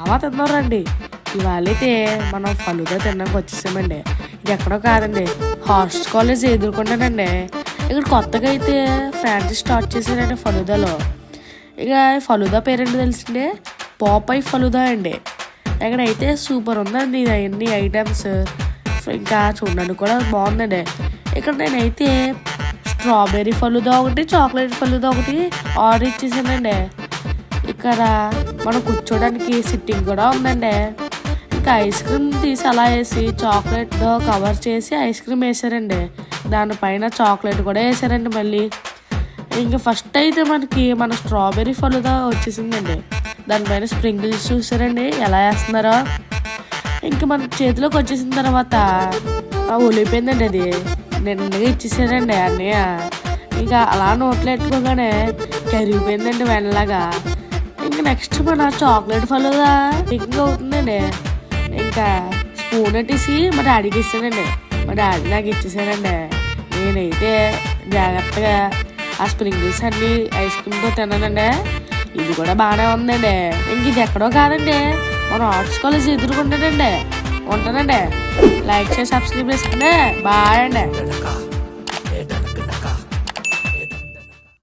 Java తిన్నారండి. ఇవాళ అయితే మనం ఫలుదా తినడానికి వచ్చేసామండి. ఇది ఎక్కడో కాదండి, హార్ట్స్ కాలేజ్ ఎదుర్కొంటానండి. ఇక్కడ కొత్తగా అయితే ఫ్రాంచైజ్ స్టార్ట్ చేశారండి ఫలుదాలో. ఇక ఫలుదా పేరెంట్ తెలిసిందే, పాపాయ్ ఫలుదా అండి. ఇక్కడైతే సూపర్ ఉందండి ఇది, అన్ని ఐటమ్స్. ఇంకా చూడడానికి కూడా బాగుందండి. ఇక్కడ నేనైతే స్ట్రాబెర్రీ ఫలుదా ఒకటి, చాక్లెట్ ఫలుదా ఒకటి ఆర్డర్ ఇచ్చేసానండి. ఇక్కడ మనం కూర్చోడానికి సిట్టింగ్ కూడా ఉందండి. ఇంకా ఐస్ క్రీమ్ తీసి అలా వేసి చాక్లెట్తో కవర్ చేసి ఐస్ క్రీమ్ వేసారండి. దానిపైన చాక్లెట్ కూడా వేసారండి మళ్ళీ. ఇంకా ఫస్ట్ అయితే మన స్ట్రాబెర్రీ ఫలుదా వచ్చేసిందండి. దానిపైన స్ప్రింగిల్స్ చూసారండి ఎలా వేస్తున్నారో. ఇంకా మన చేతిలోకి వచ్చేసిన తర్వాత ఒలిపోయిందండి. అది నిన్నగా ఇచ్చేసారండి అన్నయ్య. ఇంకా అలా నోట్లో ఎట్టుకోగానే కరిగిపోయిందండి వెనలాగా. ఇంకా నెక్స్ట్ మన చాక్లెట్ ఫలుదా ఇంకా అవుతుందండి. ఇంకా స్పూన్ పెట్టేసి మా డాడీకి ఇస్తానండి. మా డాడీ నాకు ఇచ్చేసానండి. నేనైతే జాగ్రత్తగా ఆ స్ప్రింగిల్స్ అన్ని ఐస్ క్రీమ్తో తిన్నానండి. ఇది కూడా బాగానే ఉందండి. ఇంక ఇది ఎక్కడో కాదండి, మనం ఆర్ట్స్ కాలేజ్ ఎదుర్కొంటానండి. ఉంటానండి. లైక్ చేసి సబ్స్క్రైబ్ చేసుకోండి. బాయ్ అండి.